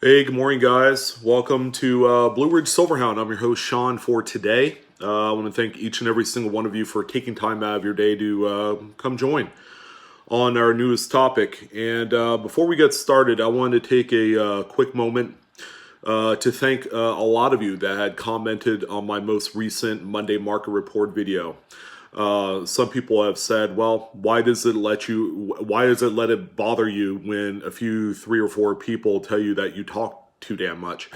Hey, good morning, guys. Welcome to Blue Ridge Silverhound. I'm your host, Sean, for today. I want to thank each and every single one of you for taking time out of your day to come join on our newest topic. And before we get started, I wanted to take a quick moment to thank a lot of you that had commented on my most recent Monday market report video. Some people have said, "Well, why does it let you? Why does it let it bother you when a few, three or four people tell you that you talk too damn much?"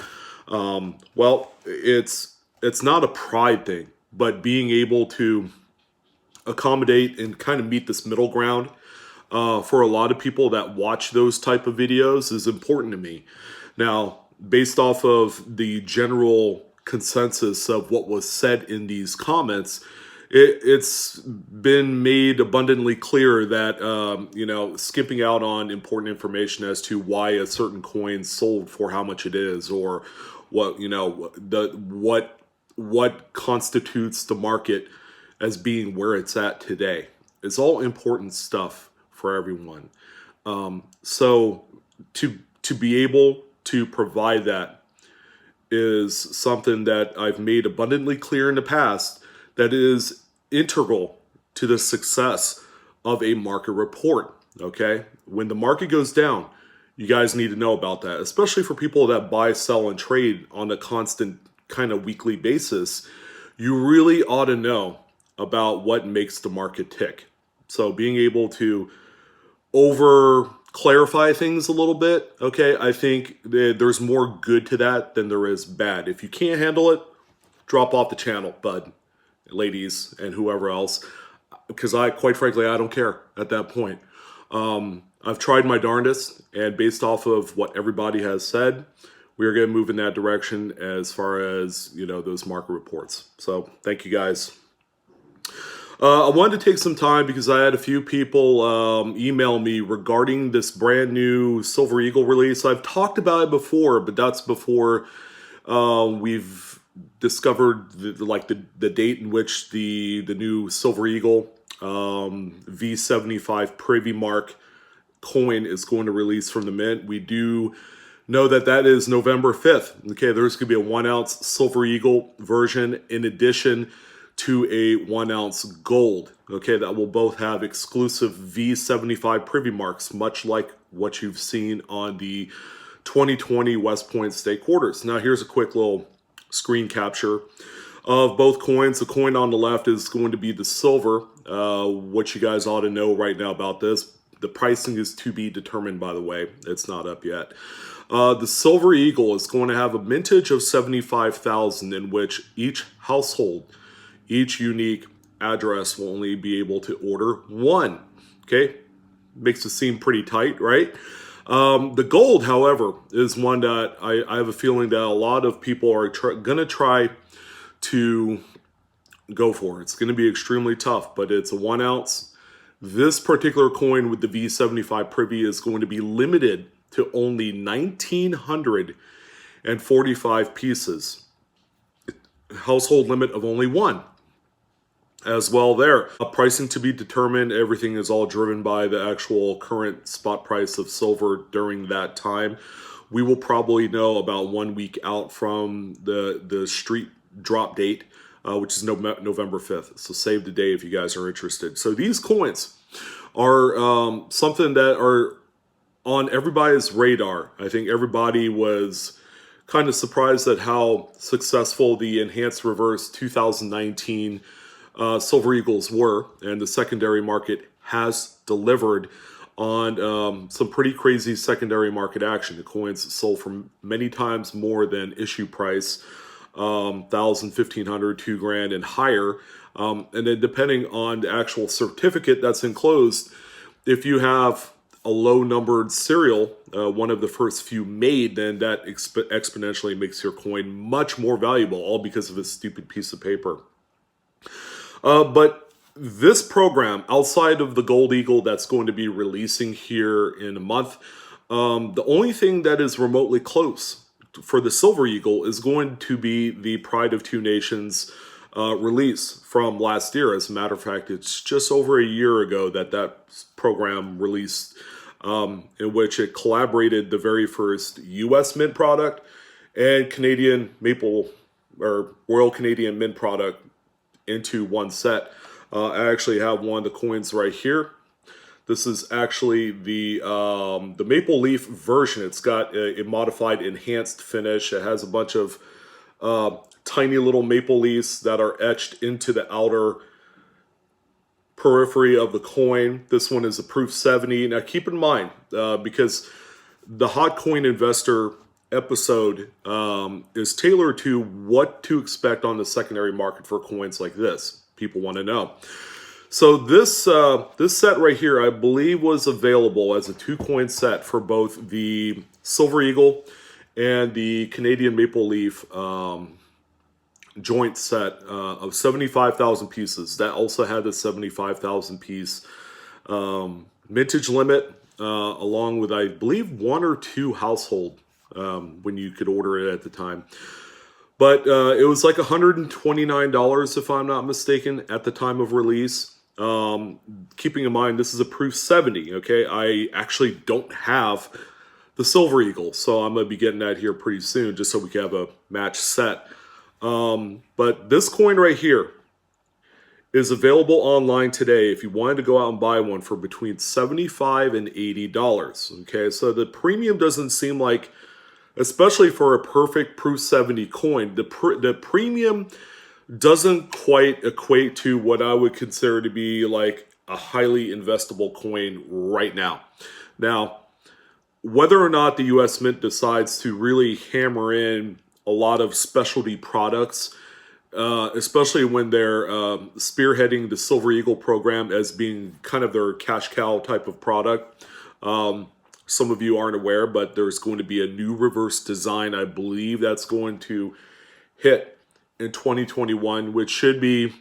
Well, it's not a pride thing, but being able to accommodate and kind of meet this middle ground for a lot of people that watch those type of videos is important to me. Now, based off of the general consensus of what was said in these comments, it's been made abundantly clear that skipping out on important information as to why a certain coin sold for how much it is, or what constitutes the market as being where it's at today. It's all important stuff for everyone. So to be able to provide that is something that I've made abundantly clear in the past that is integral to the success of a market report. Okay? When the market goes down, you guys need to know about that, especially for people that buy, sell, and trade on a constant kind of weekly basis. You really ought to know about what makes the market tick. So being able to over clarify things a little bit, okay, I think there's more good to that than there is bad. If you can't handle it, drop off the channel, bud, ladies, and whoever else, because quite frankly, I don't care at that point. I've tried my darndest, and based off of what everybody has said, we are going to move in that direction as far as, those market reports. So thank you guys. I wanted to take some time because I had a few people email me regarding this brand new Silver Eagle release. I've talked about it before, but that's before we've discovered the date in which the new Silver Eagle V75 Privy Mark coin is going to release from the mint. We do know that that is November 5th. Okay, there's going to be a 1 ounce Silver Eagle version in addition to a 1 ounce gold. Okay, that will both have exclusive V75 privy marks, much like what you've seen on the 2020 West Point State Quarters. Now, here's a quick little screen capture of both coins. The coin on the left is going to be the silver. What you guys ought to know right now about this, the pricing is to be determined, by the way. It's not up yet. The Silver Eagle is going to have a mintage of 75,000 in which each household, each unique address will only be able to order one. Okay, makes it seem pretty tight, right? The gold, however, is one that I have a feeling that a lot of people are going to try to go for. It's going to be extremely tough, but it's a 1 ounce. This particular coin with the V75 privy is going to be limited to only 1,945 pieces. Household limit of only one as well there. Pricing to be determined. Everything is all driven by the actual current spot price of silver during that time. We will probably know about 1 week out from the street drop date, which is November 5th. So save the day if you guys are interested. So these coins are something that are on everybody's radar. I think everybody was kind of surprised at how successful the enhanced reverse 2019 Silver Eagles were, and the secondary market has delivered on some pretty crazy secondary market action. The coins sold for many times more than issue price, 1,000, 1,500, $2,000 and higher. And then depending on the actual certificate that's enclosed, if you have a low numbered serial, one of the first few made, then that exponentially makes your coin much more valuable, all because of a stupid piece of paper. But this program, outside of the Gold Eagle that's going to be releasing here in a month, the only thing that is remotely close for the Silver Eagle is going to be the Pride of Two Nations release from last year. As a matter of fact, it's just over a year ago that program released in which it collaborated the very first U.S. mint product and Canadian maple or Royal Canadian mint product into one set. I actually have one of the coins right here. This is actually the maple leaf version. It's got a modified enhanced finish. It has a bunch of tiny little maple leaves that are etched into the outer periphery of the coin. This one is a proof 70. Now keep in mind, because the Hot Coin Investor episode is tailored to what to expect on the secondary market for coins like this. People want to know. So this set right here, I believe, was available as a 2-coin set for both the Silver Eagle and the Canadian Maple Leaf joint set of 75,000 pieces. That also had the 75,000 piece mintage limit, along with, I believe, 1 or 2 household when you could order it at the time. But it was like $129, if I'm not mistaken, at the time of release. Keeping in mind, this is a proof 70, okay? I actually don't have the Silver Eagle, so I'm going to be getting that here pretty soon, just so we can have a match set. But this coin right here is available online today if you wanted to go out and buy one for between $75 and $80, okay? So the premium doesn't seem like, especially for a perfect proof 70 coin, the premium doesn't quite equate to what I would consider to be like a highly investable coin right now. Now, whether or not the US Mint decides to really hammer in a lot of specialty products, especially when they're spearheading the Silver Eagle program as being kind of their cash cow type of product. Some of you aren't aware, but there's going to be a new reverse design. I believe that's going to hit in 2021, which should be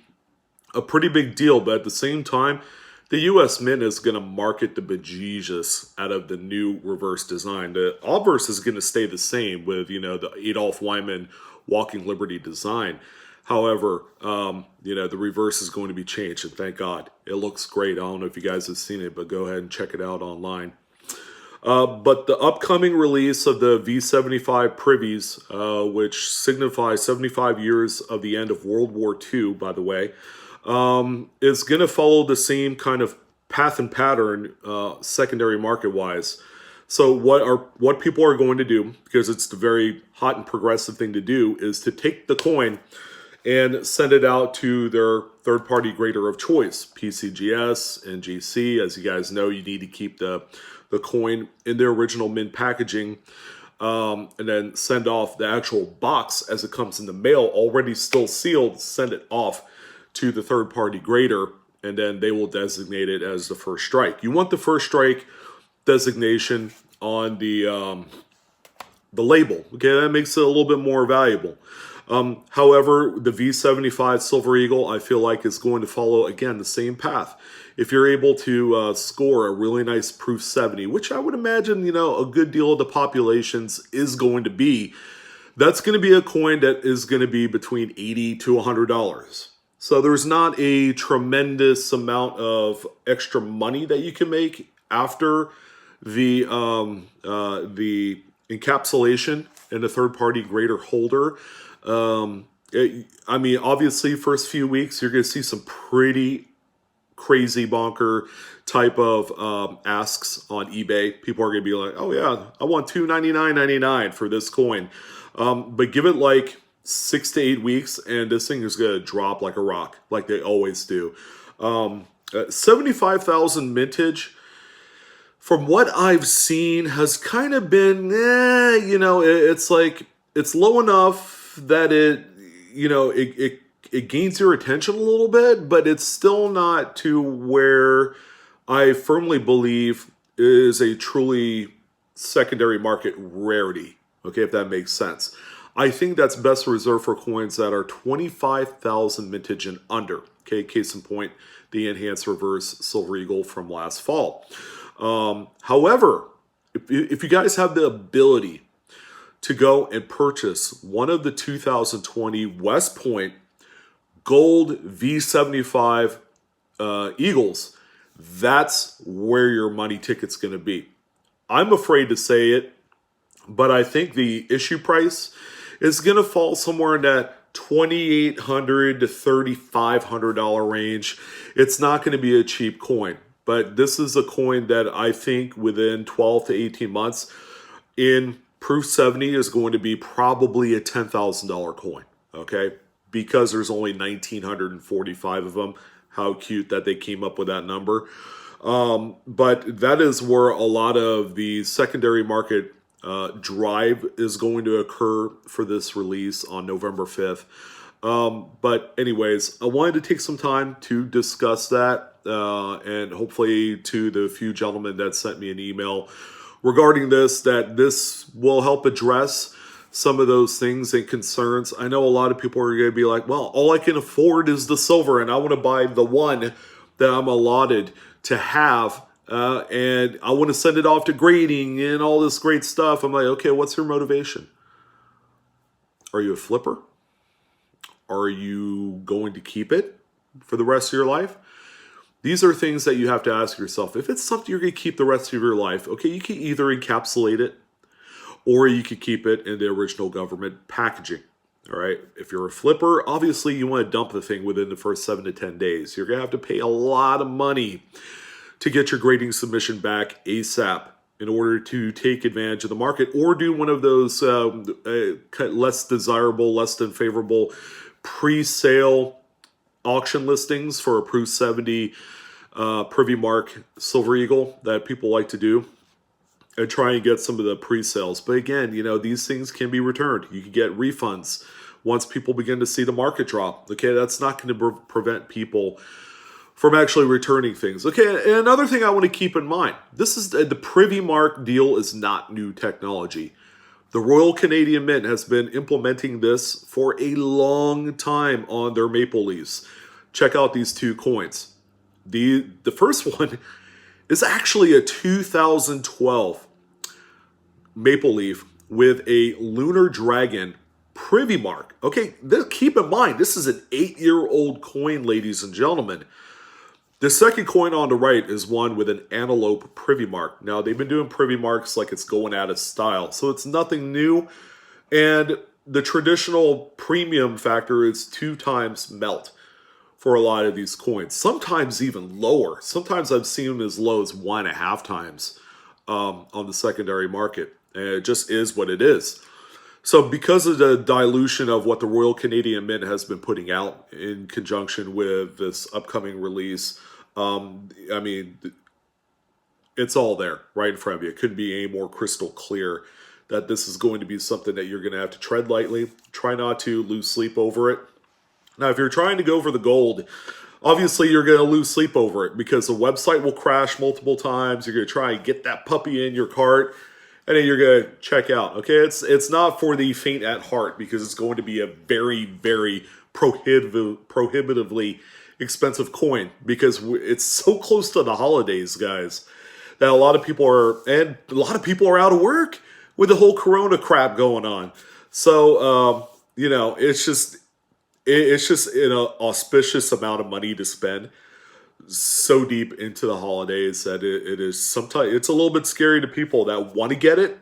a pretty big deal. But at the same time, the US Mint is going to market the bejesus out of the new reverse design. The obverse is going to stay the same with, the Adolph Wyman Walking Liberty design. However, the reverse is going to be changed, and thank God. It looks great. I don't know if you guys have seen it, but go ahead and check it out online. But the upcoming release of the V75 privies, which signifies 75 years of the end of World War II, by the way, is going to follow the same kind of path and pattern secondary market-wise. So what people are going to do, because it's the very hot and progressive thing to do, is to take the coin and send it out to their third-party grader of choice, PCGS and GC. As you guys know, you need to keep the coin in their original mint packaging, and then send off the actual box as it comes in the mail, already still sealed, send it off to the third-party grader, and then they will designate it as the first strike. You want the first strike designation on the label. Okay, that makes it a little bit more valuable. However, the V75 Silver Eagle, I feel like, is going to follow, again, the same path. If you're able to score a really nice proof 70, which I would imagine, a good deal of the populations is going to be, that's going to be a coin that is going to be between $80 to $100. So there's not a tremendous amount of extra money that you can make after the encapsulation in a third-party grader holder. Obviously, first few weeks, you're going to see some pretty crazy bonker type of asks on eBay. People are going to be like, oh yeah, I want $299.99 for this coin. But give it like 6 to 8 weeks, and this thing is going to drop like a rock, like they always do. 75,000 mintage, from what I've seen, has kind of been, it's like, it's low enough that it gains your attention a little bit, but it's still not to where I firmly believe is a truly secondary market rarity, okay, if that makes sense. I think that's best reserved for coins that are 25,000 mintage and under, okay, case in point, the enhanced reverse Silver Eagle from last fall. However, if you guys have the ability to go and purchase one of the 2020 West Point Gold V75 Eagles, That's where your money ticket's going to be. I'm afraid to say it, but I think the issue price is going to fall somewhere in that $2,800 to $3,500 range. It's not going to be a cheap coin, but this is a coin that I think within 12 to 18 months in Proof 70 is going to be probably a $10,000 coin, okay? Because there's only 1,945 of them. How cute that they came up with that number. But that is where a lot of the secondary market drive is going to occur for this release on November 5th. But anyways, I wanted to take some time to discuss that and hopefully to the few gentlemen that sent me an email regarding this, that this will help address some of those things and concerns. I know a lot of people are going to be like, well, all I can afford is the silver and I want to buy the one that I'm allotted to have. And I want to send it off to grading and all this great stuff. I'm like, okay, what's your motivation? Are you a flipper? Are you going to keep it for the rest of your life? These are things that you have to ask yourself. If it's something you're going to keep the rest of your life, okay, you can either encapsulate it or you could keep it in the original government packaging. All right. If you're a flipper, obviously you want to dump the thing within the first 7 to 10 days. You're going to have to pay a lot of money to get your grading submission back ASAP in order to take advantage of the market or do one of those less desirable, less than favorable pre-sale auction listings for a Proof 70 Privy Mark Silver Eagle that people like to do and try and get some of the pre-sales. But again, you know, these things can be returned. You can get refunds once people begin to see the market drop. Okay, that's not going to prevent people from actually returning things. Okay, and another thing I want to keep in mind, this is the Privy Mark deal is not new technology. The Royal Canadian Mint has been implementing this for a long time on their maple leaves. Check out these two coins. The first one is actually a 2012 maple leaf with a lunar dragon Privy Mark. Okay, keep in mind, this is an 8-year-old coin, ladies and gentlemen. The second coin on the right is one with an antelope Privy Mark. Now, they've been doing Privy Marks like it's going out of style, so it's nothing new. And the traditional premium factor is 2 times melt for a lot of these coins. Sometimes even lower. Sometimes I've seen them as low as 1.5 times on the secondary market. And it just is what it is. So because of the dilution of what the Royal Canadian Mint has been putting out in conjunction with this upcoming release, I mean, it's all there right in front of you. It couldn't be any more crystal clear that this is going to be something that you're going to have to tread lightly. Try not to lose sleep over it. Now, if you're trying to go for the gold, obviously you're going to lose sleep over it because the website will crash multiple times. You're going to try and get that puppy in your cart, and then you're going to check out. Okay, it's not for the faint at heart because it's going to be a very, very prohibitively expensive coin because it's so close to the holidays, guys, that a lot of people are out of work with the whole Corona crap going on. So you know, it's just an auspicious amount of money to spend so deep into the holidays that it is sometimes it's a little bit scary to people that want to get it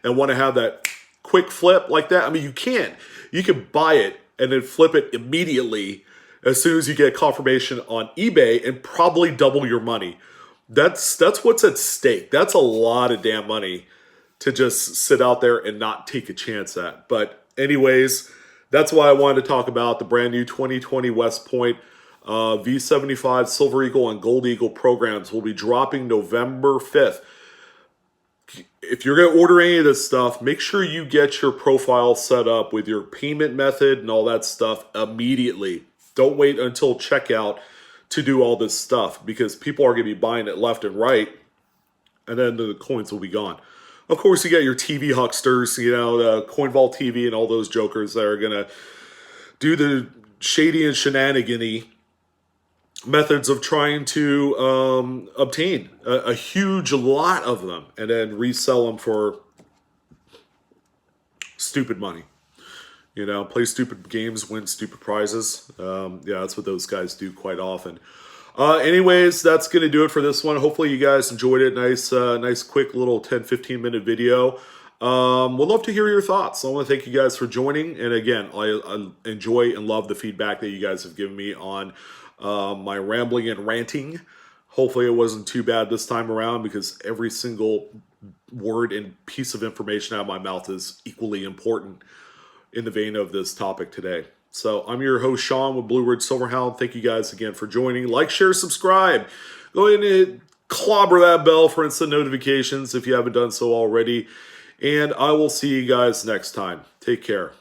and want to have that quick flip like that. I mean, you can buy it and then flip it immediately as soon as you get confirmation on eBay and probably double your money. That's what's at stake. That's a lot of damn money to just sit out there and not take a chance at. But anyways, that's why I wanted to talk about the brand new 2020 West Point V75 Silver Eagle and Gold Eagle programs will be dropping November 5th. If you're going to order any of this stuff, make sure you get your profile set up with your payment method and all that stuff immediately. Don't wait until checkout to do all this stuff because people are going to be buying it left and right, and then the coins will be gone. Of course, you got your TV hucksters, you know, the CoinVault TV and all those jokers that are going to do the shady and shenanigan-y methods of trying to obtain a huge lot of them and then resell them for stupid money. You know, play stupid games, win stupid prizes. Yeah, that's what those guys do quite often. Anyways, that's going to do it for this one. Hopefully you guys enjoyed it. Nice quick little 10-15 minute video. Would love to hear your thoughts. I want to thank you guys for joining. And again, I enjoy and love the feedback that you guys have given me on my rambling and ranting. Hopefully it wasn't too bad this time around, because every single word and piece of information out of my mouth is equally important in the vein of this topic today. So I'm your host, Sean, with Blue Ridge Silverhound. Thank you guys again for joining. Like, share, subscribe. Go ahead and clobber that bell for instant notifications if you haven't done so already. And I will see you guys next time. Take care.